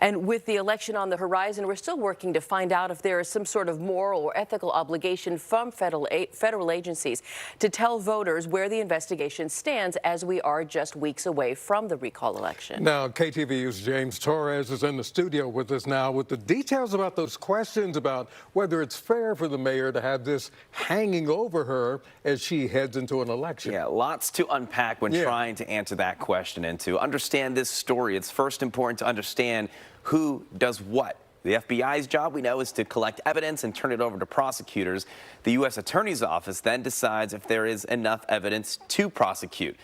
And with the election on the horizon, we're still working to find out if there is some sort of moral or ethical obligation from federal agencies to tell voters where the investigation stands, as we are just weeks away from the recall election. Now, KTVU's James Torres is in the studio with us now with the details about those questions about whether it's fair for the mayor to have this hanging over her as she heads into an election. Yeah, lots to unpack when trying to answer that question. And to understand this story, it's first important to understand who does what. The FBI's job, we know, is to collect evidence and turn it over to prosecutors. The U.S. Attorney's Office then decides if there is enough evidence to prosecute.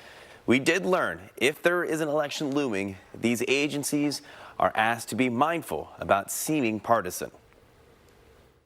We did learn if there is an election looming, these agencies are asked to be mindful about seeming partisan.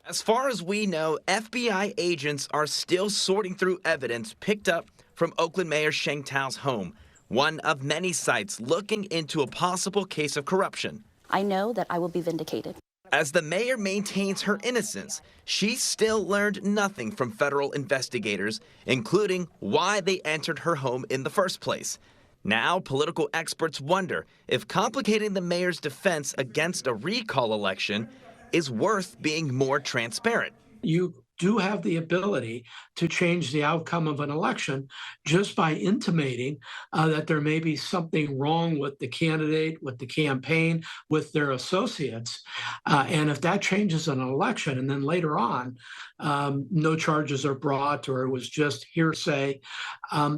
As far as we know, FBI agents are still sorting through evidence picked up from Oakland Mayor Sheng Tao's home, one of many sites looking into a possible case of corruption. I know that I will be vindicated. As the mayor maintains her innocence, she still learned nothing from federal investigators, including why they entered her home in the first place. Now, political experts wonder if complicating the mayor's defense against a recall election is worth being more transparent. You do have the ability to change the outcome of an election just by intimating that there may be something wrong with the candidate, with the campaign, with their associates. And if that changes an election and then later on no charges are brought or it was just hearsay,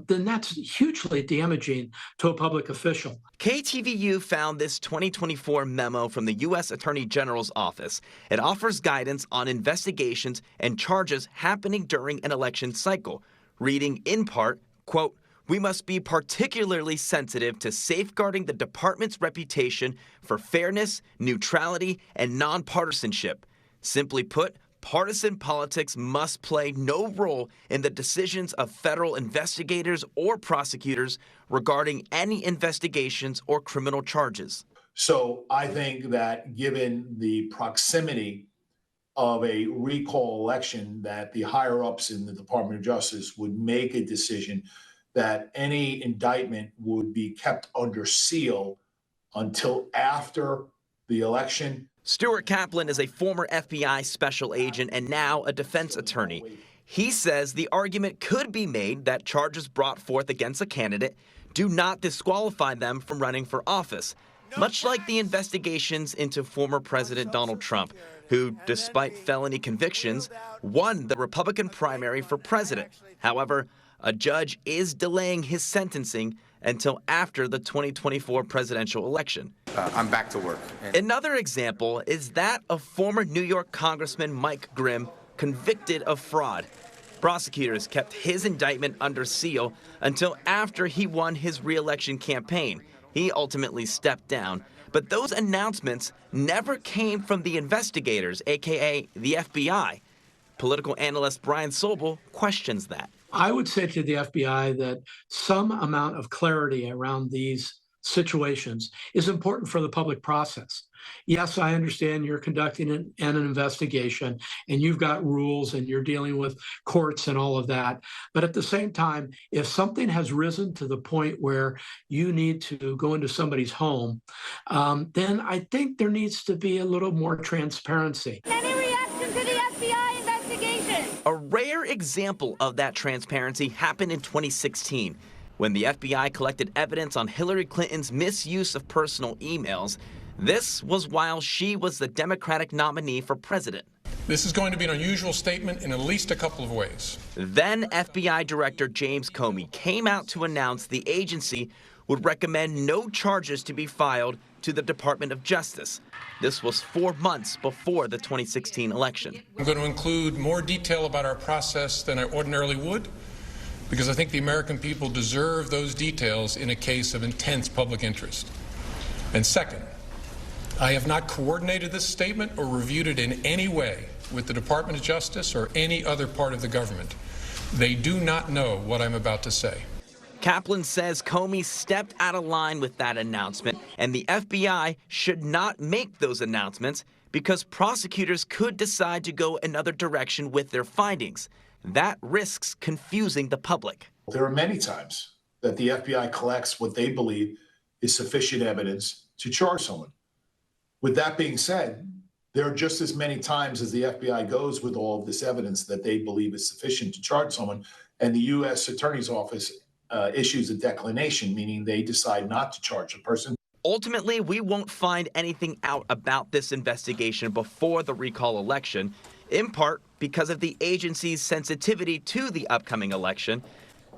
then that's hugely damaging to a public official. KTVU found this 2024 memo from the U.S. Attorney General's office. It offers guidance on investigations and charges happening during an election cycle, reading in part, quote, "We must be particularly sensitive to safeguarding the department's reputation for fairness, neutrality, and nonpartisanship. Simply put, partisan politics must play no role in the decisions of federal investigators or prosecutors regarding any investigations or criminal charges." So I think that given the proximity of a recall election, that the higher ups in the Department of Justice would make a decision that any indictment would be kept under seal until after the election. Stuart Kaplan is a former FBI special agent and now a defense attorney. He says the argument could be made that charges brought forth against a candidate do not disqualify them from running for office, much like the investigations into former President Donald Trump, who, despite felony convictions, won the Republican primary for president. However, a judge is delaying his sentencing until after the 2024 presidential election. I'm back to work. Another example is that of former New York Congressman Mike Grimm, convicted of fraud. Prosecutors kept his indictment under seal until after he won his re-election campaign. He ultimately stepped down, but those announcements never came from the investigators, aka the FBI. Political analyst Brian Sobel questions that. I would say to the FBI that some amount of clarity around these situations is important for the public process. Yes, I understand you're conducting an investigation and you've got rules and you're dealing with courts and all of that. But at the same time, if something has risen to the point where you need to go into somebody's home, then I think there needs to be a little more transparency. Any reaction to the FBI investigation? A rare example of that transparency happened in 2016. When the FBI collected evidence on Hillary Clinton's misuse of personal emails. This was while she was the Democratic nominee for president. This is going to be an unusual statement in at least a couple of ways. Then FBI Director James Comey came out to announce the agency would recommend no charges to be filed to the Department of Justice. This was 4 months before the 2016 election. I'm going to include more detail about our process than I ordinarily would, because I think the American people deserve those details in a case of intense public interest. And second, I have not coordinated this statement or reviewed it in any way with the Department of Justice or any other part of the government. They do not know what I'm about to say. Kaplan says Comey stepped out of line with that announcement, and the FBI should not make those announcements because prosecutors could decide to go another direction with their findings. That risks confusing the public. There are many times that the FBI collects what they believe is sufficient evidence to charge someone. With that being said, there are just as many times as the FBI goes with all of this evidence that they believe is sufficient to charge someone, and the U.S. Attorney's Office issues a declination, meaning they decide not to charge a person. Ultimately, we won't find anything out about this investigation before the recall election, in part because of the agency's sensitivity to the upcoming election,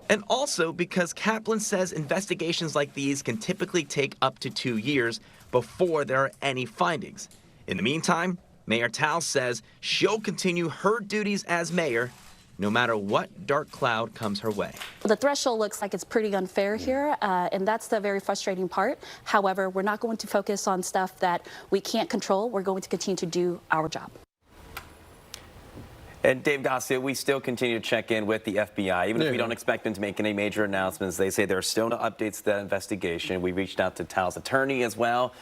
and also because Kaplan says investigations like these can typically take up to 2 years before there are any findings. In the meantime, Mayor Tao says she'll continue her duties as mayor no matter what dark cloud comes her way. The threshold looks like it's pretty unfair here, and that's the very frustrating part. However, we're not going to focus on stuff that we can't control. We're going to continue to do our job. And Dave Gossett, we still continue to check in with the FBI. Even if we don't expect them to make any major announcements, they say there are still no updates to that investigation. We reached out to Tao's attorney as well,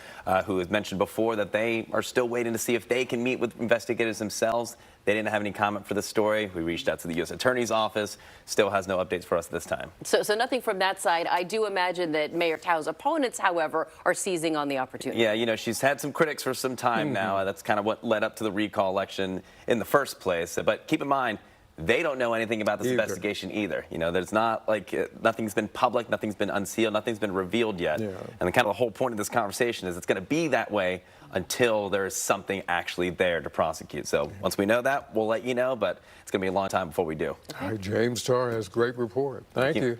who has mentioned before that they are still waiting to see if they can meet with investigators themselves. They didn't have any comment for the story. We reached out to the U.S. Attorney's Office. Still has no updates for us this time. So nothing from that side. I do imagine that Mayor Tao's opponents, however, are seizing on the opportunity. Yeah, you know, she's had some critics for some time now. That's kind of what led up to the recall election in the first place. But keep in mind, they don't know anything about this investigation either. You know, there's not like nothing's been public, nothing's been unsealed, nothing's been revealed yet. And the kind of the whole point of this conversation is it's going to be that way until there is something actually there to prosecute. So once we know that, we'll let you know, but it's going to be a long time before we do. All right, James Torres, great report. Thank you.